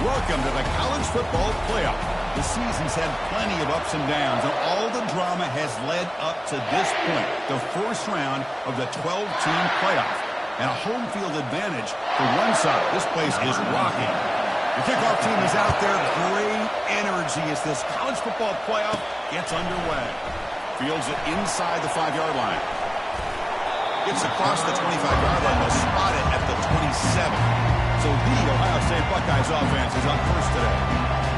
Welcome to the college football playoff. The season's had plenty of ups and downs, and all the drama has led up to this point, the first round of the 12-team playoff. And a home field advantage for one side. This place is rocking. The kickoff team is out there. Great energy as this college football playoff gets underway. Fields it inside the 5-yard line. Gets across the 25-yard line. They'll spot it at the 27. So the Ohio State Buckeyes offense is up first today.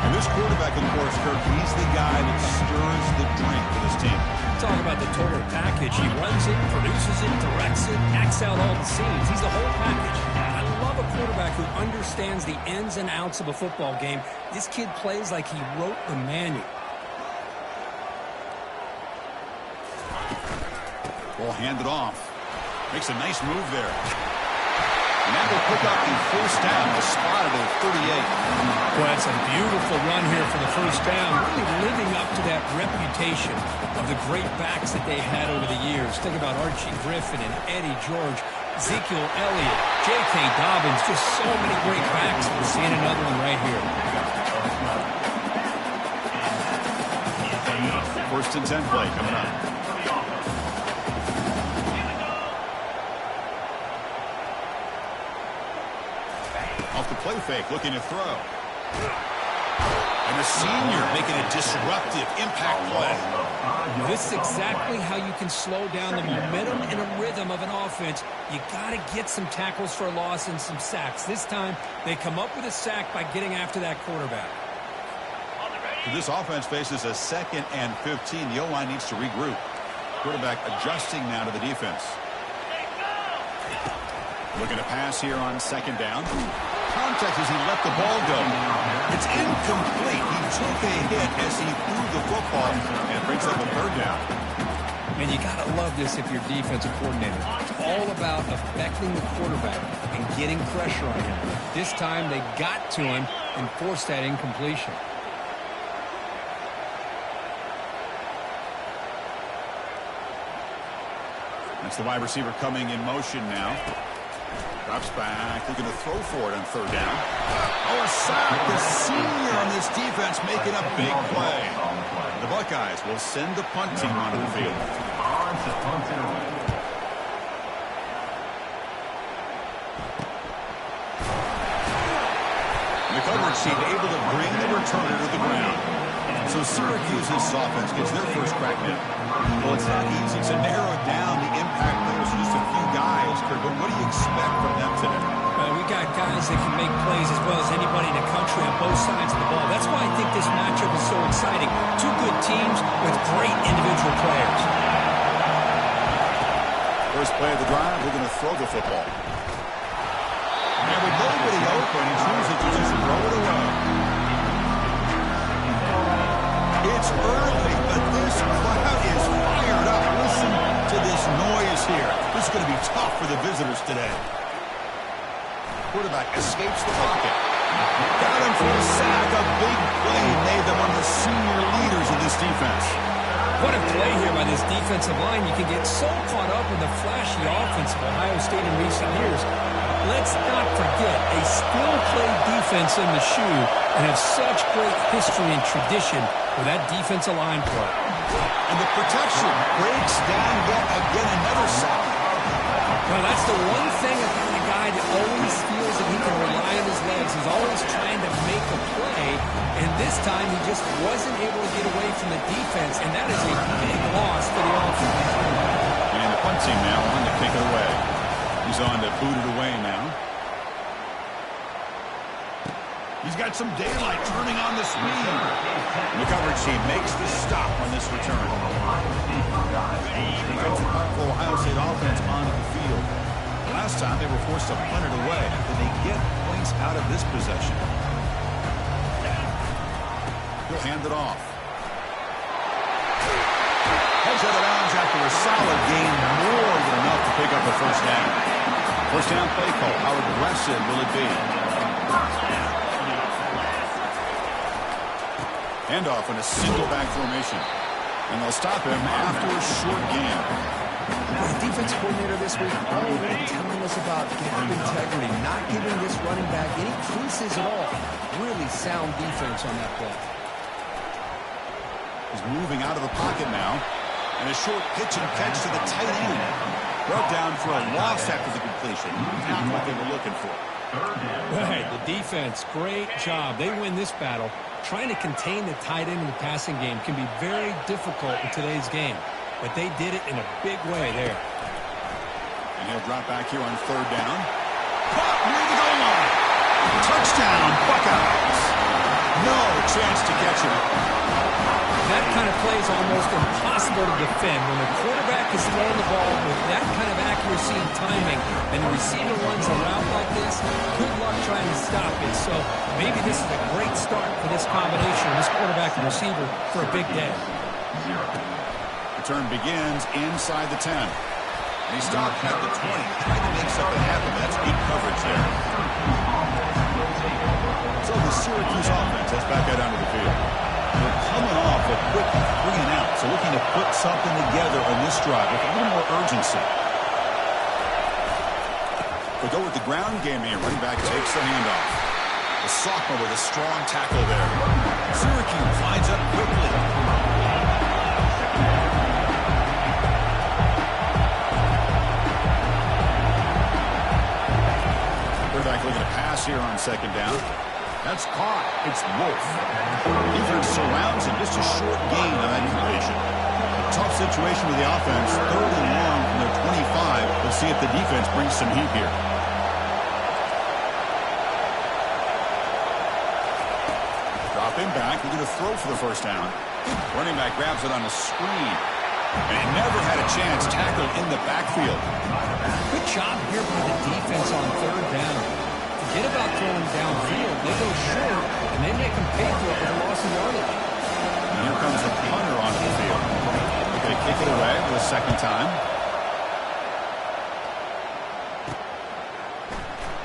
And this quarterback, of course, Kirk, he's the guy that stirs the drink for this team. Talk about the total package. He runs it, produces it, directs it, acts out all the scenes. He's the whole package. I love a quarterback who understands the ins and outs of a football game. This kid plays like he wrote the manual. Ball handed off. Makes a nice move there. And that will pick up the first down. The spot at 38. Well, it's a beautiful run here for the first down. Really living up to that reputation of the great backs that they had over the years. Think about Archie Griffin and Eddie George, Ezekiel Elliott, J.K. Dobbins. Just so many great backs. We're seeing another one right here. First and 10 play coming up. Off the play fake, looking to throw. And the senior making a disruptive impact play. This is exactly how you can slow down the momentum and a rhythm of an offense. You got to get some tackles for a loss and some sacks. This time, they come up with a sack by getting after that quarterback. This offense faces a 2nd and 15. The O-line needs to regroup. Quarterback adjusting now to the defense. Looking to pass here on 2nd down. Contact as he let the ball go. It's incomplete. He took a hit as he threw the football and brings up a 3rd down. And you got to love this if you're defensive coordinator. It's all about affecting the quarterback and getting pressure on him. This time they got to him and forced that incompletion. That's the wide receiver coming in motion now. Drops back, looking to throw for it on 3rd down. Oh, a sack. The senior on this defense making a big play. The Buckeyes will send the punt team onto the field. The coverage team able to bring the returner to the ground. So Syracuse's offense gets their first crack now. Well, it's not easy to narrow down the impact players. Just a few guys, Kurt, but what do you expect from them today? We got guys that can make plays as well as anybody in the country on both sides of the ball. That's why I think this matchup is so exciting. Two good teams with great individual players. First play of the drive, we're going to throw the football. And with nobody open, he chooses to just throw it away. It's early, but this crowd is fired up. Listen to this noise here. This is going to be tough for the visitors today. Quarterback escapes the pocket. Got him for a sack. A big play made them one of the senior leaders of this defense. What a play here by this defensive line. You can get so caught up in the flashy offense of Ohio State in recent years. Let's not forget a skill-play defense in the shoe and have such great history and tradition with that defensive line play. And the protection breaks down yet again another sack. Well, that's the one thing about a guy that always feels that he can rely on his legs. He's always trying to make a play, and this time he just wasn't able to get away from the defense, and that is a big loss for the offense. And the punt team now on to kick it away. He's on to boot it away now. He's got some daylight turning on the speed. The coverage team makes the stop on this return. That's a powerful Ohio State offense onto the field. Last time they were forced to punt it away. Did they get points out of this possession? He'll hand it off. Heads out of bounds after a solid gain, more than enough to pick up a first down. First down play call. How aggressive will it be? Handoff in a single back formation. And they'll stop him after a short gain. The defensive coordinator this week already telling us about gap integrity, not giving this running back any creases at all. Really sound defense on that play. He's moving out of the pocket now. And a short pitch and catch to the tight end. Brought down for a loss after the completion. Not what they were looking for. Right, the defense, great job. They win this battle. Trying to contain the tight end in the passing game can be very difficult in today's game. But they did it in a big way there. And he'll drop back here on third down. Caught near the goal line. Touchdown, Buckeyes. No chance to catch him. That kind of play is almost impossible to defend. When the quarterback is throwing the ball with that kind of accuracy and timing, and the receiver runs around like this, good luck trying to stop it. So maybe this is a great start for this combination, this quarterback and receiver, for a big day. Return begins inside the 10. And he stopped at the 20, trying to make something happen. That's good coverage there. So the Syracuse offense heads back out onto the field. They're coming off a quick 3-and-out, so looking to put something together on this drive with a little more urgency. They go with the ground game here. Running back takes the handoff. The sophomore with a strong tackle there. Syracuse lines up quickly. Quarterback looking to pass here on second down. That's caught. It's Wolf. Defense surrounds him. Just a short gain on that completion. A tough situation with the offense. Third and long from their 25. Let's see if the defense brings some heat here. Dropping back. We're going to throw for the first down. Running back grabs it on a screen. And he never had a chance. Tackled in the backfield. Good job here by the defense on third down. Forget about throwing downfield. They go short, and they make them pay for it with a loss of yardage. And here comes the punter onto the field. They're going to kick it away for the second time.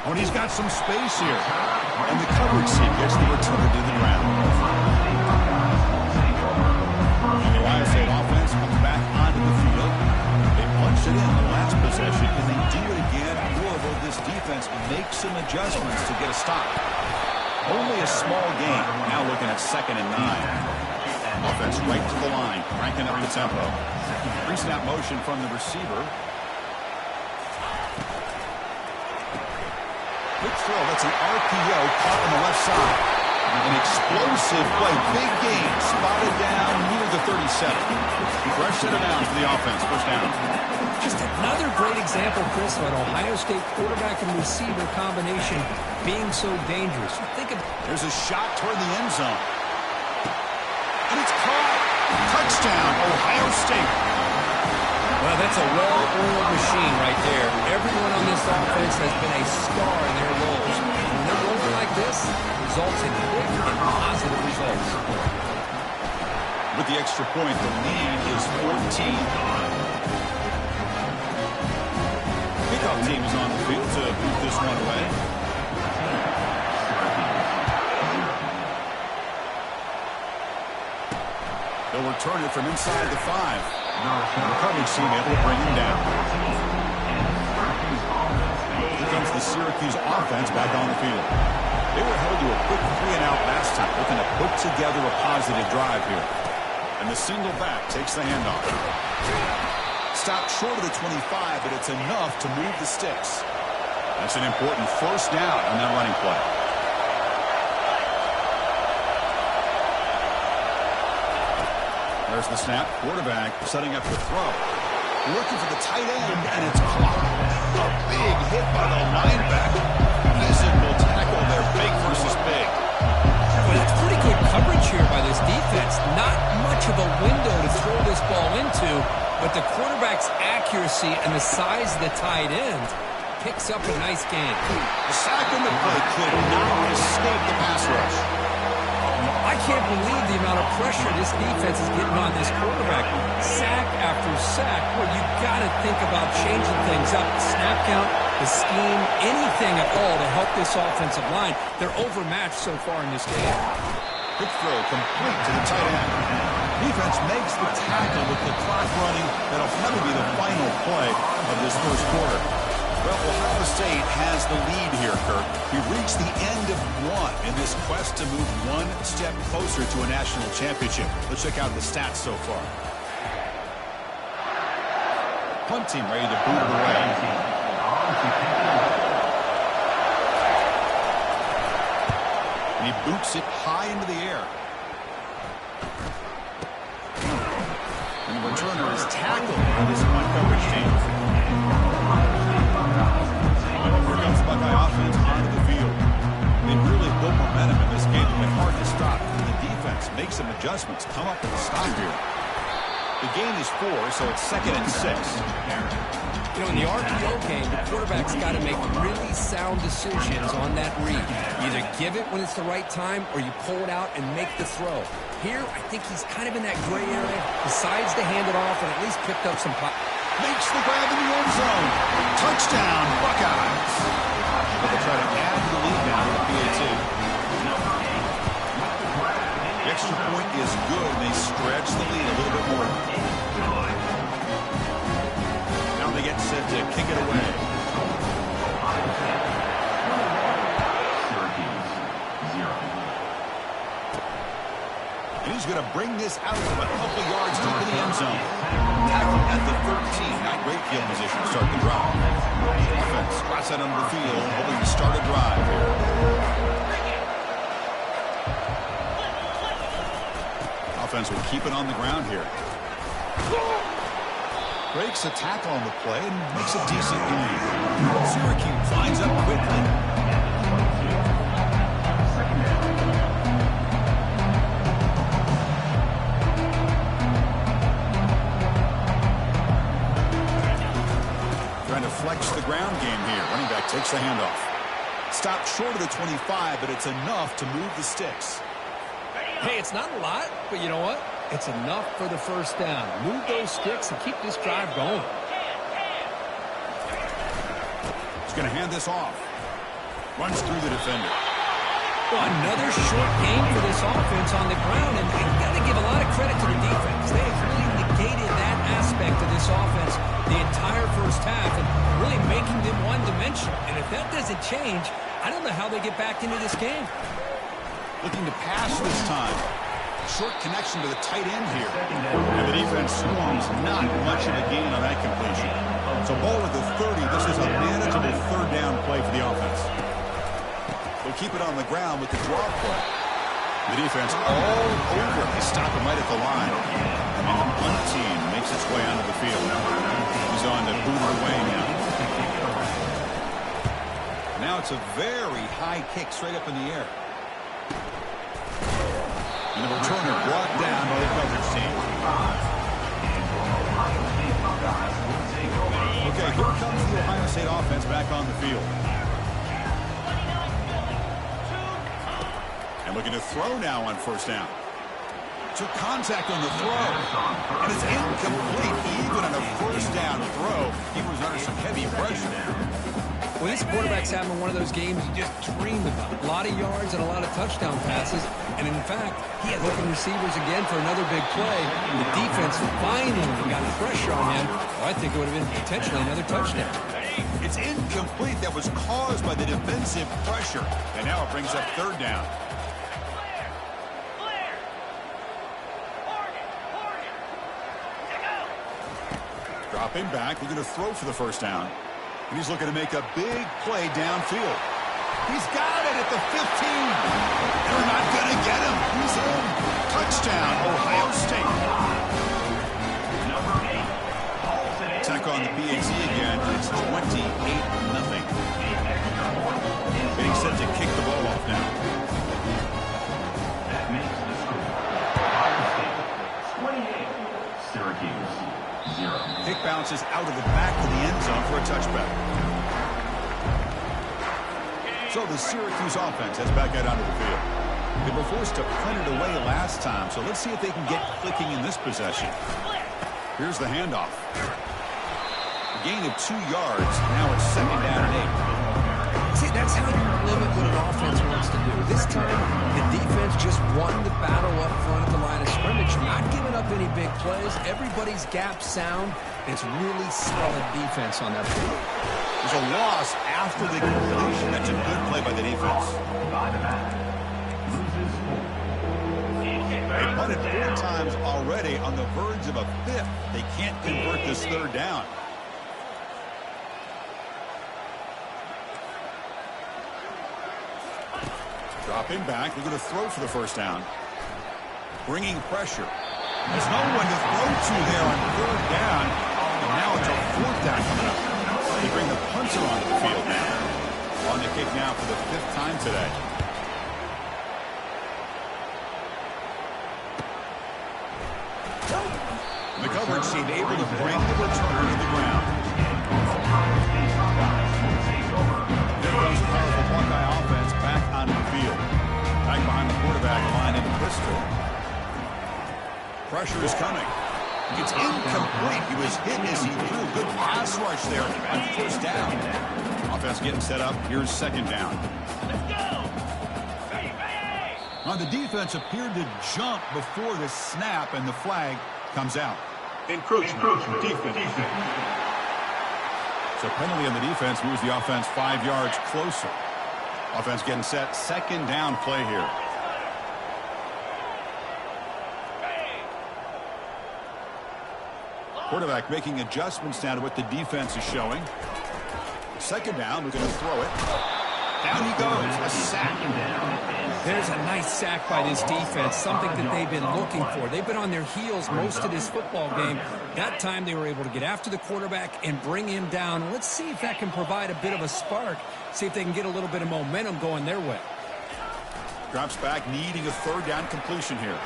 Oh, and he's got some space here. And the coverage seat gets the return to the ground. And the Ohio State offense comes back onto the field. They punched it in the last possession. Can they do it again? Or will this defense make some adjustments to get a stop? Only a small gain. Now looking at 2nd and 9. Offense right to the line, cranking up the tempo. Pre-snap motion from the receiver. Quick throw. That's an RPO caught on the left side. An explosive play. Big gain. Spotted down near the 37. Fresh set of downs for the offense. First down. Just another great example, Chris, of an Ohio State quarterback and receiver combination being so dangerous. Think of There's a shot toward the end zone. And it's caught. Touchdown, Ohio State. Well, that's a well-oiled machine right there. Everyone on this offense has been a star in their roles. When they're rolling like this, it results in big and positive results. With the extra point, the lead is 14. Kickoff team is on the field to move this one away. They'll return it from inside the 5. The coverage team able to bring him down. Here comes the Syracuse offense back on the field. They were held to a quick 3-and-out last time, looking to put together a positive drive here. And the single back takes the handoff. Stopped short of the 25, but it's enough to move the sticks. That's an important first down on that running play. There's the snap. Quarterback setting up the throw. Looking for the tight end, and it's caught. A big hit by the linebacker. Physical tackle there, big versus big. Well, that's pretty good coverage here by this defense. Not much of a window to throw this ball into, but the quarterback's accuracy and the size of the tight end picks up a nice gain. The sack in the play could not escape the pass rush. I can't believe the amount of pressure this defense is getting on this quarterback. Sack after sack. Well, you got to think about changing things up. The snap count, the scheme, anything at all to help this offensive line. They're overmatched so far in this game. Quick throw complete to the tight end. Defense makes the tackle with the clock running. That'll probably be the final play of this first quarter. Well, Ohio State has the lead here, Kirk. We've reached the end of one in this quest to move one step closer to a national championship. Let's check out the stats so far. Punt team ready to boot it away. And he boots it high into the air. And the returner is tackled by this punt coverage team. Here comes the Buckeye offense onto the field. They really built momentum in this game. It's been hard to stop. And the defense makes some adjustments. Come up with a stop here. The gain is 4, so it's 2nd and 6. You know, in the RPO game, the quarterback's got to make really sound decisions on that read. Either give it when it's the right time or you pull it out and make the throw. Here, I think he's kind of in that gray area. Decides to hand it off and at least picked up some pop. Makes the grab in the end zone. Touchdown, Buckeyes. But they'll try to add to the lead now with the PAT. The extra point is good, and they stretch the lead a little bit more. Now they get set to kick it away. And he's going to bring this out from a couple yards deep in the end zone. Tackled at the 13. Not great field position to start the drive. Offense squats out onto the field, hoping to start a drive here. Offense will keep it on the ground here. Breaks a tackle on the play and makes a decent gain. Syracuse lines up quickly. Trying to flex the ground game here. Running back takes the handoff. Stopped short of the 25, but it's enough to move the sticks. Hey, it's not a lot, but you know what? It's enough for the first down. Move those sticks and keep this drive going. He's going to hand this off. Runs through the defender. Well, another short game for this offense on the ground, and you've got to give a lot of credit to the defense. They have really negated that aspect of this offense the entire first half and really making them one-dimensional. And if that doesn't change, I don't know how they get back into this game. Looking to pass this time. Short connection to the tight end here. And the defense swarms not much of a gain on that completion. So ball at the 30. This is a manageable third down play for the offense. They'll keep it on the ground with the draw play. The defense all over. They stop him right at the line. And the punt team makes its way onto the field. He's on to boot it away now. Now it's a very high kick straight up in the air. And the returner brought down by the coverage team. Okay, here comes the Ohio State offense back on the field. And looking to throw now on first down. Took contact on the throw. And it's incomplete even on a first down throw. He was under some heavy pressure. Well, this quarterback's having one of those games you just dream about. A lot of yards and a lot of touchdown passes. And in fact, he had open receivers again for another big play. And the defense finally got pressure on him. Well, I think it would have been potentially another touchdown. It's incomplete. That was caused by the defensive pressure. And now it brings up third down. Dropping back. We're going to throw for the first down. And he's looking to make a big play downfield. He's got it at the 15. They're not going to get him. He's in. Touchdown, Ohio State. Attack on the PAT again. It's 28-0. Being set to kick the ball off now. That makes the score. Ohio State 28, Syracuse 0. Kick bounces out of the back of the end zone for a touchback. So the Syracuse offense heads back out onto the field. They were forced to punt it away last time, so let's see if they can get clicking in this possession. Here's the handoff. A gain of 2 yards. Now it's 2nd down and 8. See, that's how you limit what an offense wants to do. This time, the defense just won the battle up front at the line of scrimmage, not giving up any big plays. Everybody's gap sound. It's really solid defense on that play. There's a loss after the completion. That's a good play by the defense. They punted 4 times already, on the verge of a 5th. They can't convert this 3rd down. Dropping back, they're going to throw for the 1st down. Bringing pressure. There's no one to throw to there on 3rd down. And now it's a 4th down coming up. They bring the punter onto the field now. On the kick now for the 5th time today. The coverage seemed able to bring the returner to the ground. There goes the powerful Buckeye offense back onto the field. Back behind the quarterback line in the pistol. Pressure is coming. It's incomplete. He was hit as he threw. Good pass rush there on 1st down. Offense getting set up. Here's 2nd down. Let's go! Now the defense appeared to jump before the snap, and the flag comes out. Encroachment. Defense. So penalty on the defense moves the offense 5 yards closer. Offense getting set. 2nd down play here. Quarterback making adjustments now to what the defense is showing. 2nd down, we're going to throw it. Down he goes. A sack. There's a nice sack by this defense, something that they've been looking for. They've been on their heels most of this football game. That time they were able to get after the quarterback and bring him down. Let's see if that can provide a bit of a spark. See if they can get a little bit of momentum going their way. Drops back, needing a 3rd down completion here.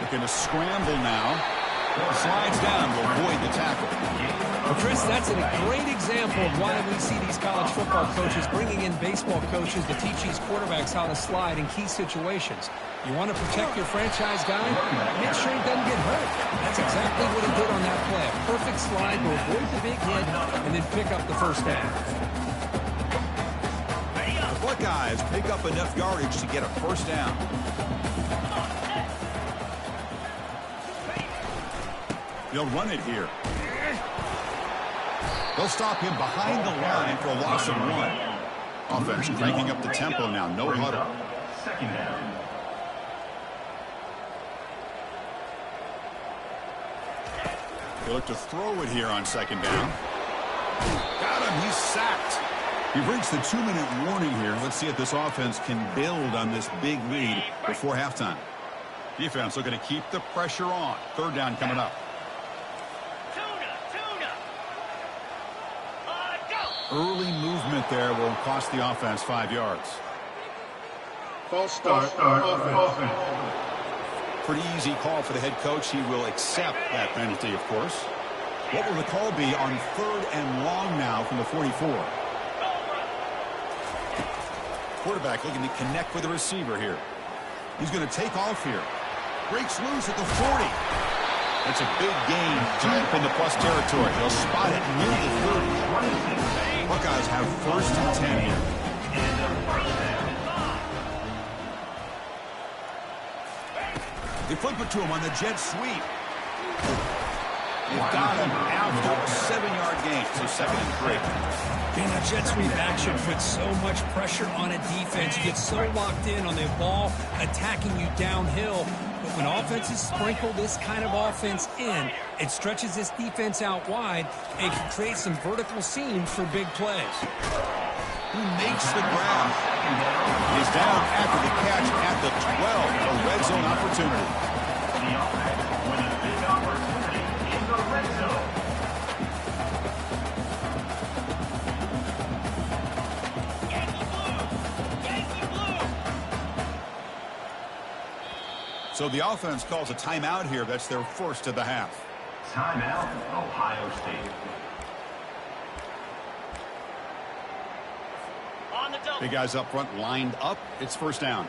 Looking to scramble now. Slides down to avoid the tackle. Well, Chris, that's a great example of why we see these college football coaches bringing in baseball coaches to teach these quarterbacks how to slide in key situations. You want to protect your franchise guy? Make sure he doesn't get hurt. That's exactly what he did on that play. A perfect slide to avoid the big hit and then pick up the 1st down. The Buckeyes pick up enough yardage to get a 1st down. They'll run it here. They'll stop him behind the line for a loss of 1. Offense cranking up the tempo now. No huddle. 2nd down. They look to throw it here on 2nd down. Got him. He's sacked. We've reached the 2-minute warning here. Let's see if this offense can build on this big lead before halftime. Defense looking to keep the pressure on. 3rd down coming up. Early movement there will cost the offense 5 yards. False start. Offense. Pretty easy call for the head coach. He will accept that penalty, of course. What will the call be on 3rd and long now from the 44? Quarterback looking to connect with the receiver here. He's going to take off here. Breaks loose at the 40. That's a big gain deep into plus territory. They'll spot it near the 30. Buckeyes have 1st and 10 here. They flip it to him on the jet sweep. They've got him after a 7-yard gain, so 2nd and 3. Man, that jet sweep action puts so much pressure on a defense. You get so locked in on the ball attacking you downhill. But when offenses sprinkle this kind of offense in, it stretches this defense out wide and can create some vertical seams for big plays. He makes the grab. He's down after the catch at the 12. A red zone opportunity. The offense with a big opportunity in the red zone. Yankee blue. So the offense calls a timeout here. That's their 1st of the half. Timeout, Ohio State. On the double. Big guys up front lined up. It's 1st down.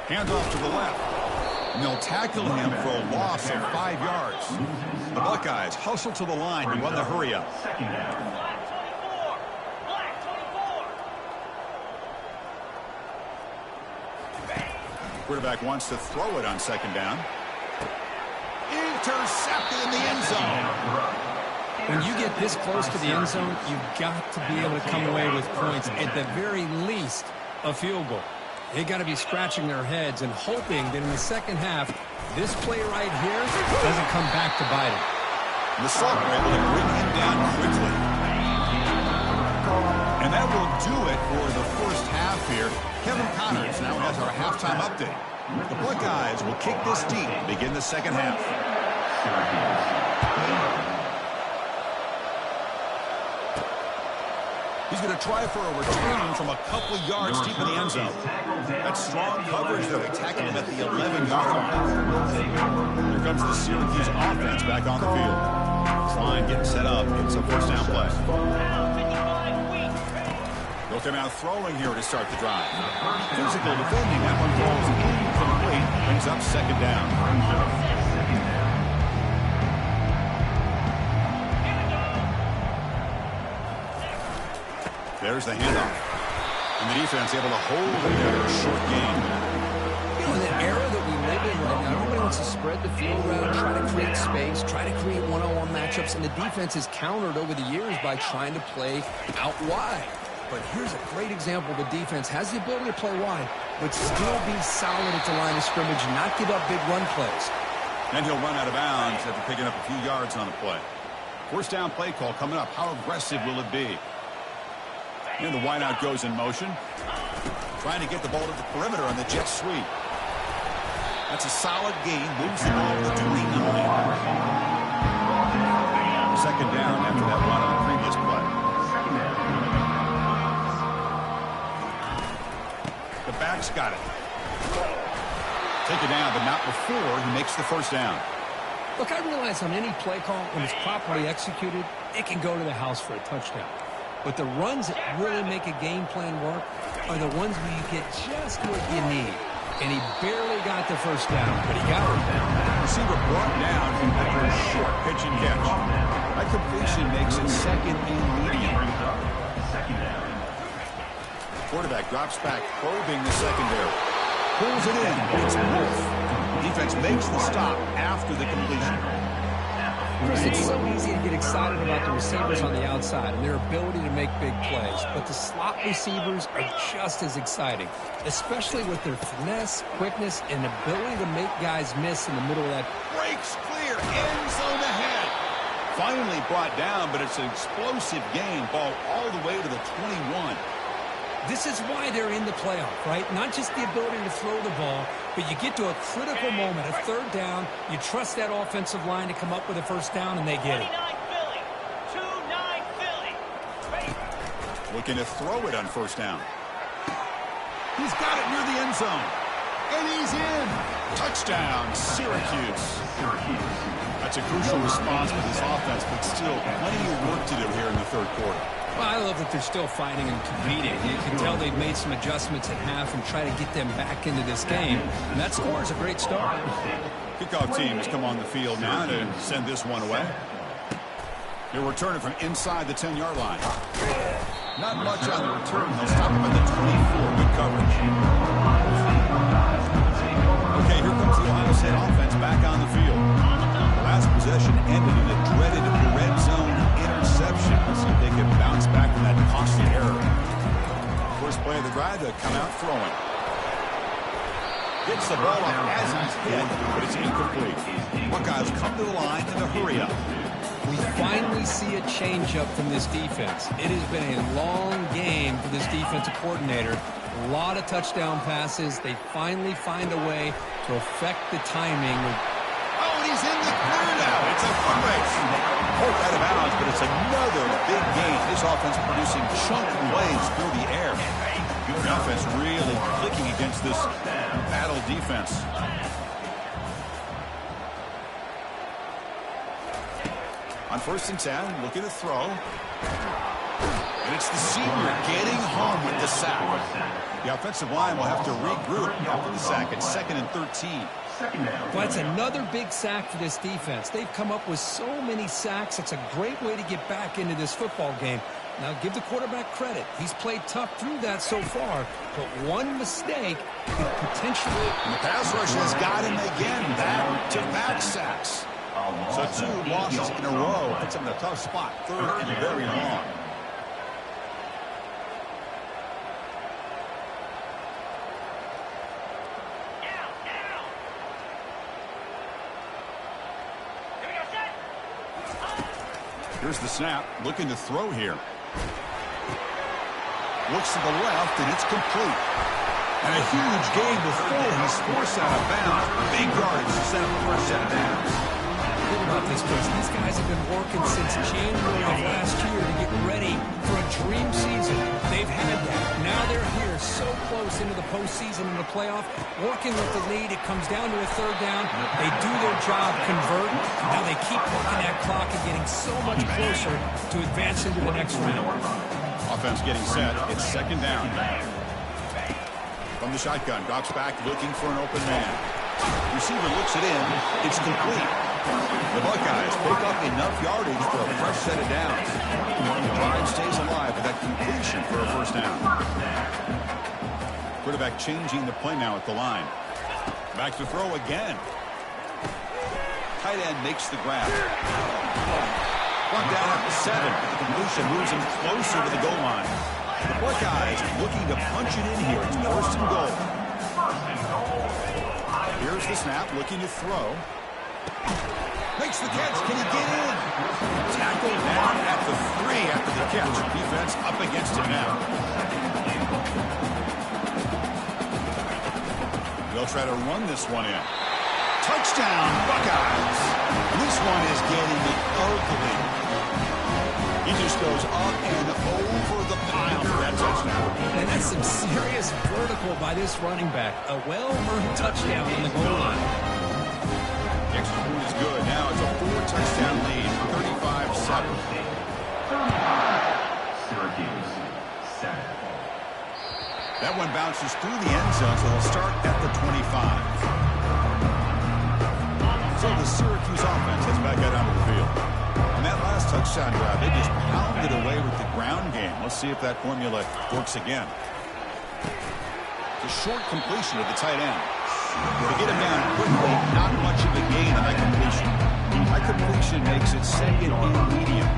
Handoff to the left. And they'll tackle him for a loss of 5 yards. The Buckeyes hustle to the line to run the hurry up. 2nd down. Quarterback wants to throw it on second down. Intercepted in the end zone. When you get this close to the end zone, you've got to be able to come away with points, at the very least, a field goal. They got to be scratching their heads and hoping that in the second half, this play right here doesn't come back to bite them. The Salt were able to bring him down quickly. And that will do it for the first half here. Kevin Connors now has our halftime update. The Buckeyes will kick this deep and begin the second half. He's going to try for a return from a couple yards deep in the end zone. That's strong coverage there. They tackle him at the 11-yard line. Here comes the Syracuse offense back on the field. This line getting set up. It's a first down play. They'll come out throwing here to start the drive. Physical defending. That one falls incomplete. Brings up second down. There's the handoff. And the defense able to hold it there in a short game. You know, in the era that we live in right now, everybody wants to spread the field around, try to create space, try to create one-on-one matchups, and the defense has countered over the years by trying to play out wide. But here's a great example. The defense has the ability to play wide, but still be solid at the line of scrimmage, not give up big run plays. And he'll run out of bounds after picking up a few yards on the play. First down play call coming up. How aggressive will it be? And the wideout goes in motion. Trying to get the ball to the perimeter on the jet sweep. That's a solid gain. Moves the ball to the 29. Second down after that run on the previous play. The back's got it. Take it down, but not before he makes the first down. Look, I realize on any play call, when it's properly executed, it can go to the house for a touchdown. But the runs that really make a game plan work are the ones where you get just what you need. And he barely got the first down, but he got it. Receiver brought down after a short pitch and catch. That completion makes it second and medium. Quarterback drops back, probing the secondary. Pulls it in. It's Wolf. Defense makes the stop after the completion. Chris, it's so easy to get excited about the receivers on the outside and their ability to make big plays, but the slot receivers are just as exciting, especially with their finesse, quickness, and ability to make guys miss in the middle of that. Breaks clear, end zone ahead. Finally brought down, but it's an explosive game. Ball all the way to the 21. This is why they're in the playoff, right? Not just the ability to throw the ball, but you get to a critical moment, a third down, you trust that offensive line to come up with a first down, and they get it. 29 Philly. Looking to throw it on first down. He's got it near the end zone. And he's in. Touchdown, Syracuse. That's a crucial response with this offense, but still plenty of work to do here in the third quarter. Well, I love that they're still fighting and competing. You can tell they've made some adjustments at half and try to get them back into this game. And that score is a great start. Kickoff team has come on the field now to send this one away. They'll return it from inside the 10-yard line. Not much on the return. They'll stop him at the 24. Good coverage. Okay, here comes the Ohio State offense back on the field. The last possession ended in a dreaded red zone interception. Let's see if they can bounce back from that costly error. First play of the drive, they come out throwing. Gets the ball up as he's hit, but it's incomplete. Buckeyes come to the line in a hurry up. We finally see a changeup from this defense. It has been a long game for this defensive coordinator. A lot of touchdown passes. They finally find a way to affect the timing. Oh, and he's in the clear now. It's a foot race. Poked out of bounds, but it's another big game. This offense producing chunk plays through the air. The offense really clicking against this battle defense. On 1st and 10, looking to throw. And it's the senior getting home with the sack. The offensive line will have to regroup after the sack. It's 2nd and 13. Well, that's another big sack for this defense. They've come up with so many sacks. It's a great way to get back into this football game. Now, give the quarterback credit. He's played tough through that so far, but one mistake could potentially... And the pass rush has got him again. Back-to-back sacks. So 2 losses in a row. Puts him in a tough spot. 3rd and very long. Here's the snap, looking to throw here. Looks to the left, and it's complete. And a huge gain before he's forced out of bounds. Big yardage to set up the first set of downs. Think about this, Chris. These guys have been working since January of last year to get ready for a dream season. They've had that. Now they're here so close into the postseason and the playoff, working with the lead. It comes down to a 3rd down. They do their job, convert. Now they keep working that clock and getting so much closer to advance into the next round. Offense getting set. It's 2nd down. From the shotgun, drops back looking for an open man. Receiver looks it in. It's complete. The Buckeyes pick up enough yardage for a fresh set of downs. The drive stays alive with that completion for a first down. Quarterback changing the play now at the line. Back to throw again. Tight end makes the grab. Brought down at the 7. The completion moves him closer to the goal line. The Buckeyes looking to punch it in here. It's 1st and goal. Here's the snap, looking to throw. Makes the catch. Can he get in? Tackled down at the 3 after the catch. Defense up against him now. They'll try to run this one in. Touchdown, Buckeyes. This one is getting ugly. He just goes up and over the pile for that touchdown. And that's some serious vertical by this running back. A well-earned touchdown on the goal line. The extra point is good. Now it's a 4-touchdown lead, 35-7. Syracuse, 7. That one bounces through the end zone, so they'll start at the 25. So the Syracuse offense heads back out onto the field. On that last touchdown drive, they just pounded away with the ground game. Let's see if that formula works again. The short completion of the tight end. To get him down quickly, not much of a gain on that completion. That completion makes it 2nd and medium.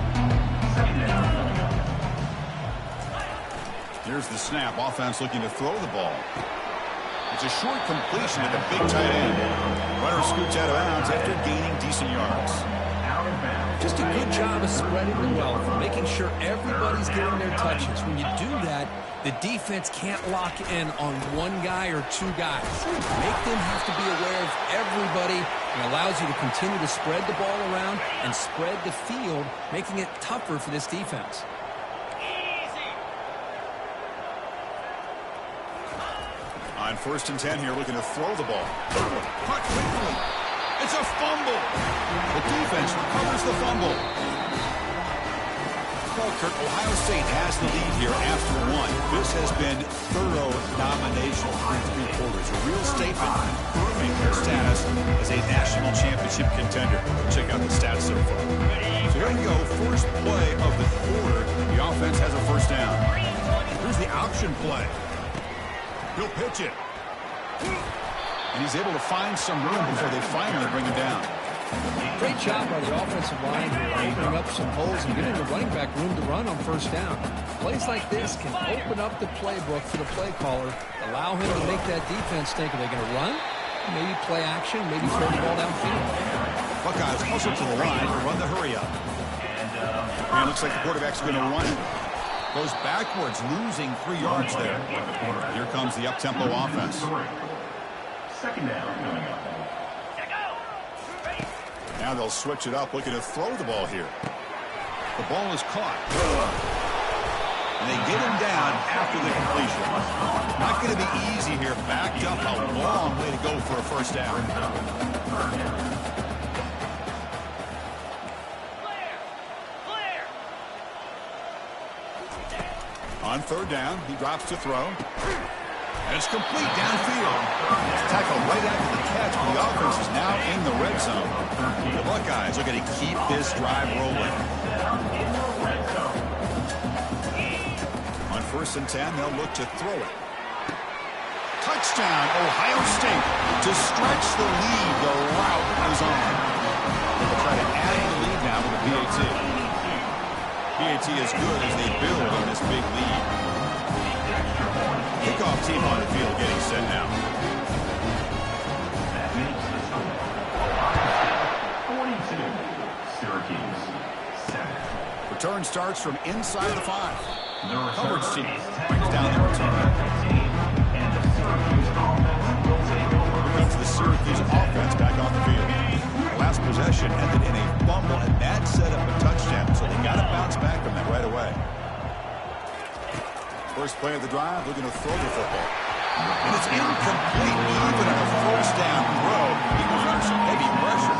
Here's the snap. Offense looking to throw the ball. It's a short completion at the big tight end. Runner scoots out of bounds after gaining decent yards. Just a good job of spreading the wealth, making sure everybody's getting their touches. When you do that, the defense can't lock in on one guy or 2 guys. Make them have to be aware of everybody. It allows you to continue to spread the ball around and spread the field, making it tougher for this defense. On 1st and 10 here, looking to throw the ball. Caught quickly. It's a fumble. The defense recovers the fumble. Well, Kurt, Ohio State has the lead here after 1. This has been thorough domination through 3 quarters. A real statement confirming their status as a national championship contender. Check out the stats so far. So here we go. First play of the quarter. The offense has a first down. Here's the option play. He'll pitch it. And he's able to find some room before they finally bring him down. Great job by the offensive line here, opening up some holes and getting the running back room to run on first down. Plays like this can open up the playbook for the play caller, allow him to make that defense think, are they going to run? Maybe play action, maybe throw the ball downfield. Buckeyes hustle to the line to run the hurry up. And it looks like the quarterback's going to run it. Goes backwards, losing 3 yards there. Here comes the up-tempo offense. 2nd down coming up. Now they'll switch it up, looking to throw the ball here. The ball is caught. And they get him down after the completion. Not going to be easy here. Backed up, a long way to go for a first down. On third down, he drops to throw. And it's complete downfield. Tackle right after the catch, but the offense is now in the red zone. The Buckeyes are going to keep this drive rolling. On 1st and 10, they'll look to throw it. Touchdown, Ohio State. To stretch the lead, the route is on. They'll try to add the lead now with a PAT. PAT is good as they build on this big lead. Kickoff team on the field getting set now. 42, Syracuse, 7. Return starts from inside the 5. The Coverage team return brings down the return. and the Syracuse offense will take over. Here comes the Syracuse offense back on the field. Last possession ended in a fumble, and that set up a touchdown, so they got to bounce back from that right away. First play of the drive, looking to throw the football. And it's incomplete, even on a first down throw. Eagles under some heavy pressure.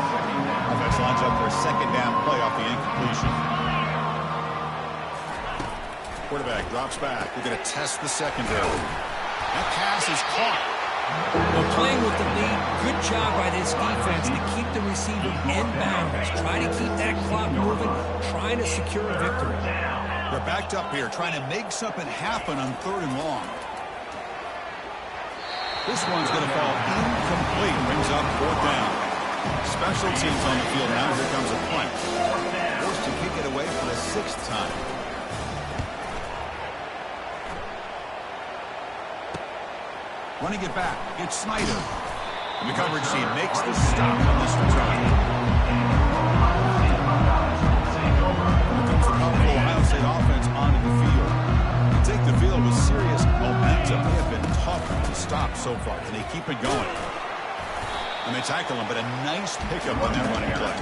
Offense lines up for a second down play off the incompletion. Quarterback drops back. We're going to test the secondary. That pass is caught. Well, playing with the lead, good job by this defense to keep the receiver in bounds. Try to keep that clock moving, trying to secure a victory. They're backed up here, trying to make something happen on 3rd and long. This one's going to fall incomplete. Brings up 4th down. Special teams on the field now. Here comes a punt. Forced to kick it away for the 6th time. Running it back, it's Snyder. And the coverage team makes the stop on this return. Here comes the powerful Ohio State offense onto the field. They take the field with serious momentum. They have been tough to stop so far, and they keep it going. And they tackle him, but a nice pickup on that running play.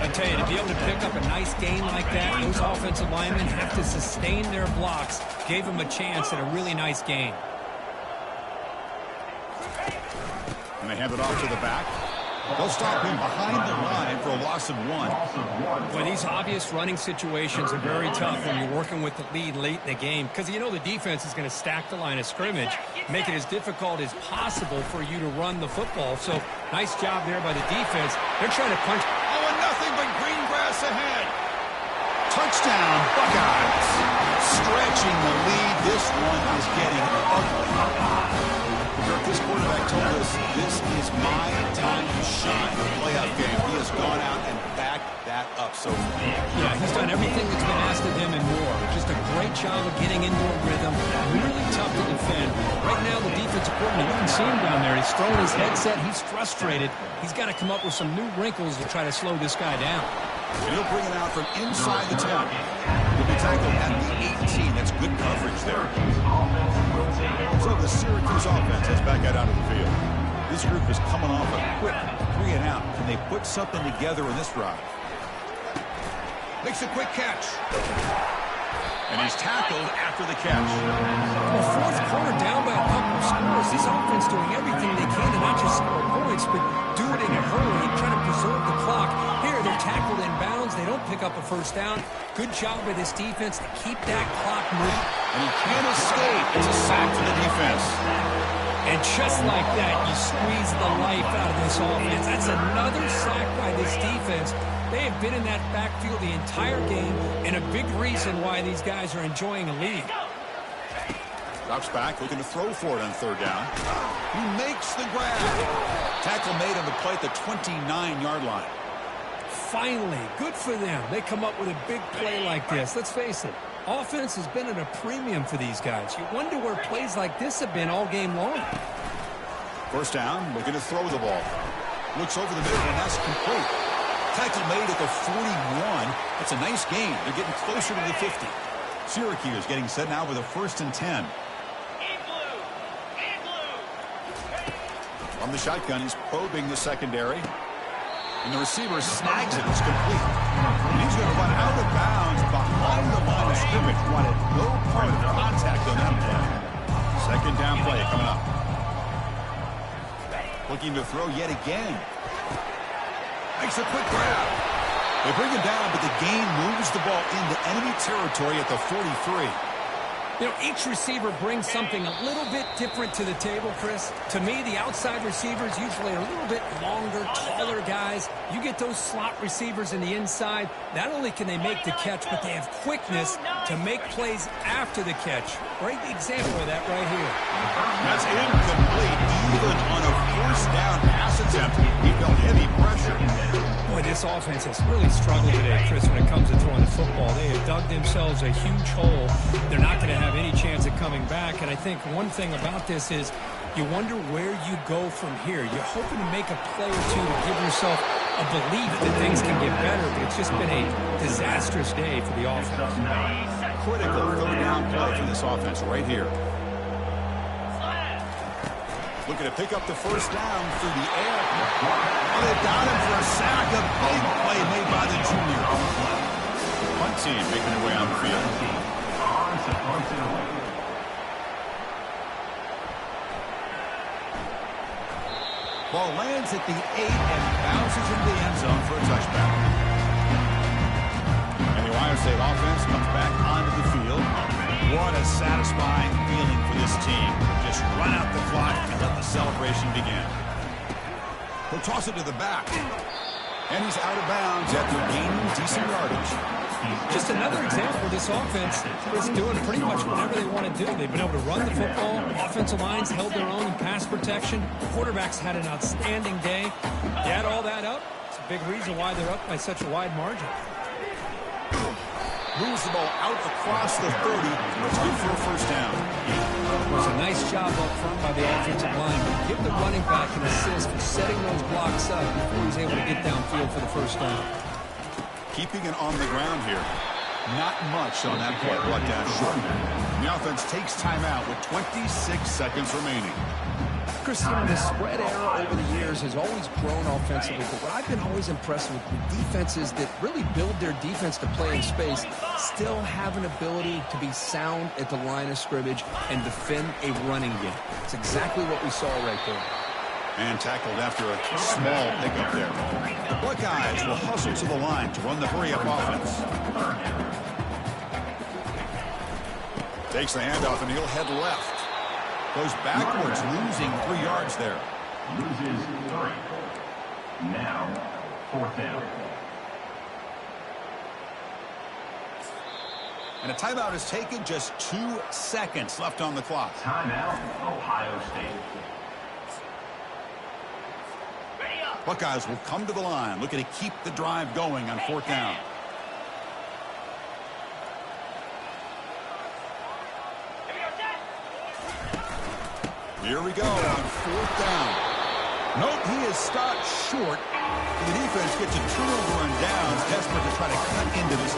I tell you, to be able to pick up a nice gain like that, those offensive linemen have to sustain their blocks. Gave them a chance at a really nice gain. And they hand it off to the back. They'll stop him behind the line for a loss of 1. Boy, these obvious running situations are very tough when you're working with the lead late in the game because you know the defense is going to stack the line of scrimmage, make it as difficult as possible for you to run the football. So, nice job there by the defense. They're trying to punch. Oh, and nothing but green grass ahead. Touchdown, Buckeyes. Stretching the lead. This one is getting ugly. This quarterback told us this is my time to shine. The playoff game. He has gone out and backed that up so far. Yeah, he's done everything that's been asked of him and more. Just a great job of getting into a rhythm. Really tough to defend. Right now, the defensive coordinator, you can see him down there. He's throwing his headset. He's frustrated. He's got to come up with some new wrinkles to try to slow this guy down. And he'll bring it out from inside the 10. He'll be tackled at the 18. That's good coverage there. So the Syracuse offense has back out onto the field. This group is coming off a quick 3 and out. Can they put something together in this drive? Makes a quick catch. And he's tackled after the catch. Well, 4th quarter down by a couple of scores. This offense doing everything they can to not just score points, but do it in a hurry and try to preserve the clock. Here, they're tackled in bounds. They don't pick up a 1st down. Good job by this defense to keep that clock moving. And he can't escape. It's a sack for the defense. And just like that, you squeeze the life out of this offense. That's another sack by this defense. They have been in that backfield the entire game, and a big reason why these guys are enjoying a lead. Drops back, looking to throw for it on 3rd down. He makes the grab. Tackle made on the play at the 29-yard line. Finally, good for them. They come up with a big play like this. Let's face it, offense has been at a premium for these guys. You wonder where plays like this have been all game long. 1st down, looking to throw the ball. Looks over the middle, and that's complete. Tackle made at the 41. That's a nice gain. They're getting closer to the 50. Syracuse getting set now with a 1st and 10. From the shotgun, he's probing the secondary. And the receiver snags it. It's complete. And he's going to run out of bounds behind the line of scrimmage. Wanted no part of contact on that play. 2nd down play coming up. Looking to throw yet again. Makes a quick grab. They bring him down, but the gain moves the ball into enemy territory at the 43. You know, each receiver brings something a little bit different to the table, Chris. To me, the outside receivers usually are a little bit longer, taller guys. You get those slot receivers in the inside, not only can they make the catch, but they have quickness to make plays after the catch. Great example of that right here. That's incomplete. Even on a first down pass attempt, he felt heavy pressure. Boy, this offense has really struggled today, Chris, when it comes to throwing the football. They have dug themselves a huge hole. They're not going to have any chance at coming back. And I think one thing about this is you wonder where you go from here. You're hoping to make a play or two to give yourself a belief that things can get better, but it's just been a disastrous day for the offense. Critical third down play for this offense right here. Looking to pick up the first down through the air. Oh, they've got him for a sack. A big play made by the junior. Punt team making their way on the field. Ball lands at the 8 and bounces into the end zone for a touchback. And the Ohio State offense comes back onto the field. What a satisfying feeling for this team. Just run out the clock and let the celebration begin. He'll toss it to the back. And he's out of bounds after gaining decent yardage. Just another example of this offense is doing pretty much whatever they want to do. They've been able to run the football. Offensive lines held their own in pass protection. The quarterbacks had an outstanding day. You add all that up, it's a big reason why they're up by such a wide margin. Moves the ball out across the 30, return for a first down. It was a nice job up front by the offensive line. Give the running back an assist for setting those blocks up before he's able to get downfield for the first down. Keeping it on the ground here. Not much on that play, brought down short. The offense takes timeout with 26 seconds remaining. Chris, you know, the spread era over the years has always grown offensively, but what I've been always impressed with defenses that really build their defense to play in space still have an ability to be sound at the line of scrimmage and defend a running game. It's exactly what we saw right there. And tackled after a small pickup there. The Buckeyes will hustle to the line to run the hurry-up offense. Takes the handoff and he'll head left. Goes backwards, losing 3 yards there. Loses 3. Now, fourth down. And a timeout is taken, just 2 seconds left on the clock. Timeout, Ohio State. Buckeyes will come to the line, looking to keep the drive going on fourth down. Here we go on fourth down. Nope, he is stopped short. The defense gets a turnover and downs, desperate to try to cut into this